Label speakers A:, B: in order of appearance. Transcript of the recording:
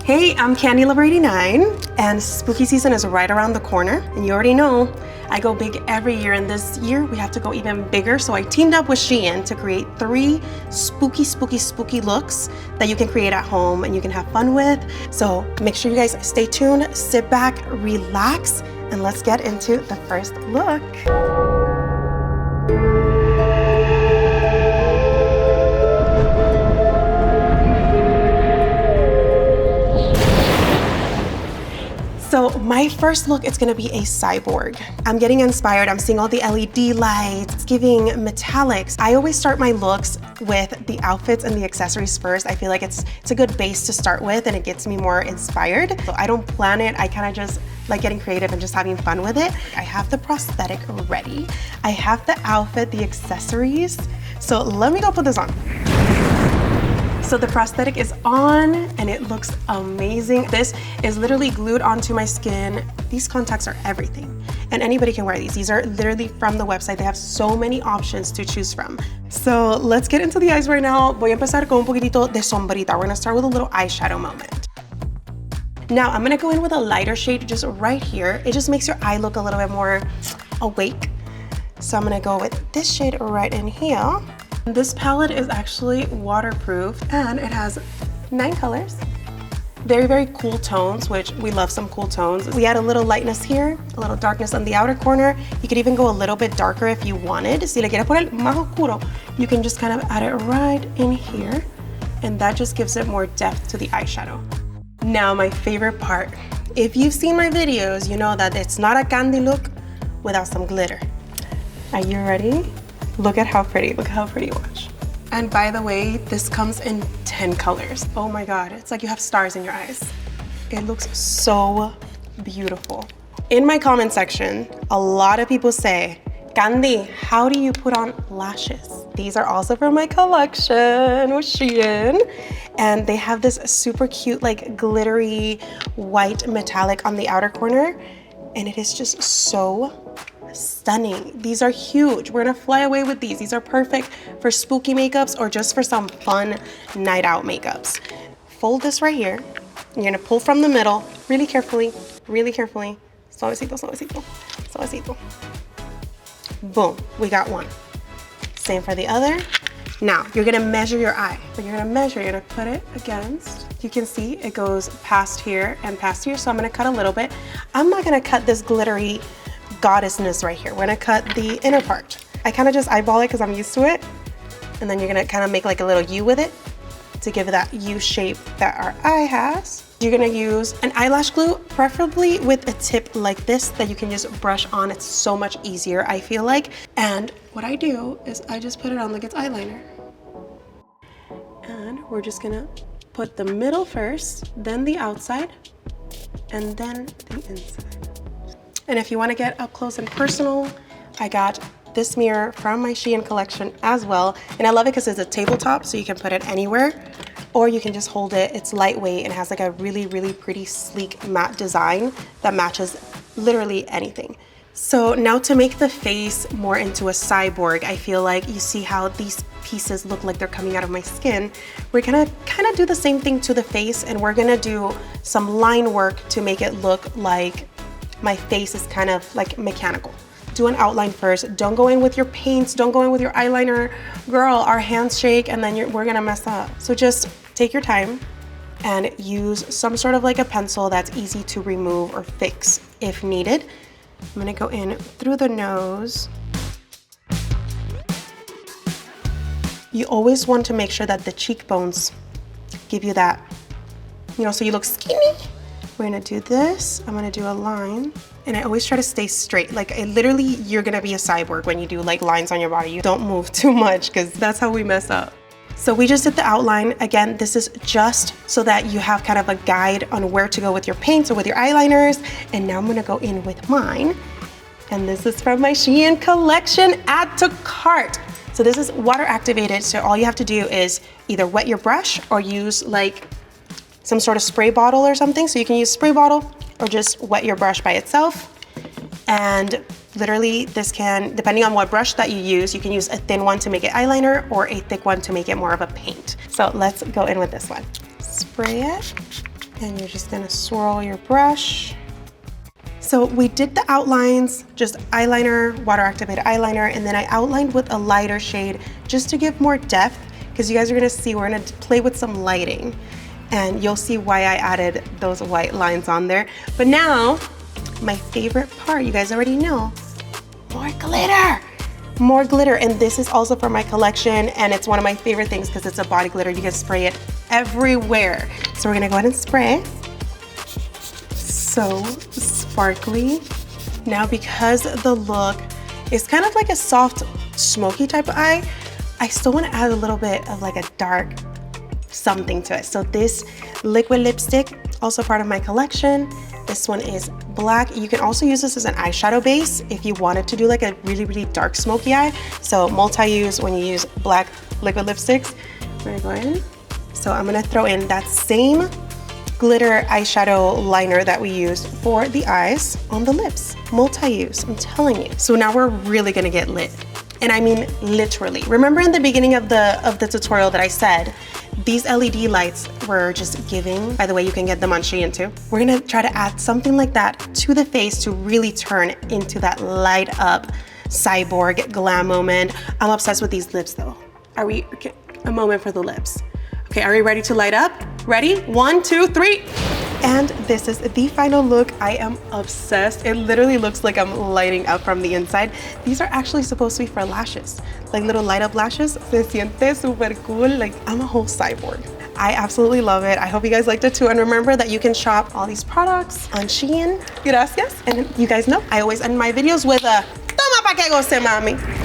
A: Hey, I'm Candylover89, and spooky season is right around the corner, and you already know I go big every year, and this year we have to go even bigger, so I teamed up with SHEIN to create 3 spooky looks that you can create at home and you can have fun with. So make sure you guys stay tuned, sit back, relax, and let's get into the first look. So my first look is gonna be a cyborg. I'm getting inspired, I'm seeing all the LED lights, it's giving metallics. I always start my looks with the outfits and the accessories first. I feel like it's a good base to start with and it gets me more inspired. So I don't plan it, I kinda just like getting creative and just having fun with it. I have the prosthetic ready. I have the outfit, the accessories. So let me go put this on. So the prosthetic is on and it looks amazing. This is literally glued onto my skin. These contacts are everything. And anybody can wear these. These are literally from the website. They have so many options to choose from. So let's get into the eyes right now. Voy a empezar con un poquitito de sombrita. We're gonna start with a little eyeshadow moment. Now I'm gonna go in with a lighter shade just right here. It just makes your eye look a little bit more awake. So I'm gonna go with this shade right in here. This palette is actually waterproof and it has 9 colors. Very cool tones, which we love some cool tones. We add a little lightness here, a little darkness on the outer corner. You could even go a little bit darker if you wanted. Si le quieres poner más oscuro, you can just kind of add it right in here, and that just gives it more depth to the eyeshadow. Now my favorite part. If you've seen my videos, you know that it's not a candy look without some glitter. Are you ready? Look at how pretty, watch. And by the way, this comes in 10 colors. Oh my God, it's like you have stars in your eyes. It looks so beautiful. In my comment section, a lot of people say, Candy, how do you put on lashes? These are also from my collection with SHEIN. And they have this super cute, like glittery white metallic on the outer corner. And it is just so stunning. These are huge. We're gonna fly away with these. These are perfect for spooky makeups or just for some fun night out makeups. Fold this right here. You're gonna pull from the middle really carefully, suavecito, suavecito, suavecito. Boom, we got one. Same for the other. Now, you're gonna measure your eye. So you're gonna put it against. You can see it goes past here and past here, so I'm gonna cut a little bit. I'm not gonna cut this glittery goddessness right here. We're gonna cut the inner part. I kind of just eyeball it because I'm used to it. And then you're gonna kind of make like a little U with it to give it that U shape that our eye has. You're gonna use an eyelash glue, preferably with a tip like this that you can just brush on. It's so much easier, I feel like. And what I do is I just put it on like it's eyeliner. And we're just gonna put the middle first, then the outside, and then the inside. And if you want to get up close and personal, I got this mirror from my SHEIN collection as well. And I love it because it's a tabletop, so you can put it anywhere, or you can just hold it. It's lightweight and has like a really pretty sleek matte design that matches literally anything. So now to make the face more into a cyborg, I feel like you see how these pieces look like they're coming out of my skin. We're gonna kind of do the same thing to the face, and we're gonna do some line work to make it look like my face is kind of like mechanical. Do an outline first. Don't go in with your paints. Don't go in with your eyeliner. Girl, our hands shake and then we're gonna mess up. So just take your time and use some sort of like a pencil that's easy to remove or fix if needed. I'm gonna go in through the nose. You always want to make sure that the cheekbones give you that, you know, so you look skinny. We're gonna do this. I'm gonna do a line. And I always try to stay straight. Like literally, you're gonna be a cyborg when you do like lines on your body. You don't move too much because that's how we mess up. So we just did the outline. Again, this is just so that you have kind of a guide on where to go with your paints or with your eyeliners. And now I'm gonna go in with mine. And this is from my SHEIN collection, add to cart. So this is water activated. So all you have to do is either wet your brush or use like some sort of spray bottle or something. So you can use spray bottle or just wet your brush by itself. And literally this can, depending on what brush that you use a thin one to make it eyeliner or a thick one to make it more of a paint. So let's go in with this one. Spray it. And you're just gonna swirl your brush. So we did the outlines, just eyeliner, water activated eyeliner, and then I outlined with a lighter shade just to give more depth, because you guys are gonna see we're gonna play with some lighting, and you'll see why I added those white lines on there. But now, my favorite part, you guys already know, more glitter. More glitter, and this is also for my collection, and it's one of my favorite things because it's a body glitter. You can spray it everywhere. So we're gonna go ahead and spray. So sparkly. Now, because the look is kind of like a soft, smoky type of eye, I still want to add a little bit of like a dark something to it. So this liquid lipstick, also part of my collection. This one is black. You can also use this as an eyeshadow base if you wanted to do like a really, really dark smoky eye. So multi-use when you use black liquid lipsticks. We're gonna go in. So I'm gonna throw in that same glitter eyeshadow liner that we used for the eyes on the lips. Multi-use, I'm telling you. So now we're really gonna get lit. And I mean literally. Remember in the beginning of the tutorial that I said, these LED lights were just giving. By the way, you can get them on SHEIN too. We're gonna try to add something like that to the face to really turn into that light up cyborg glam moment. I'm obsessed with these lips though. Are we, okay, a moment for the lips. Okay, are we ready to light up? Ready? 1, 2, 3. And this is the final look. I am obsessed. It literally looks like I'm lighting up from the inside. These are actually supposed to be for lashes, like little light up lashes. Se siente super cool. Like I'm a whole cyborg. I absolutely love it. I hope you guys liked it too. And remember that you can shop all these products on SHEIN. Gracias. And you guys know, I always end my videos with a toma pa que goce, mami.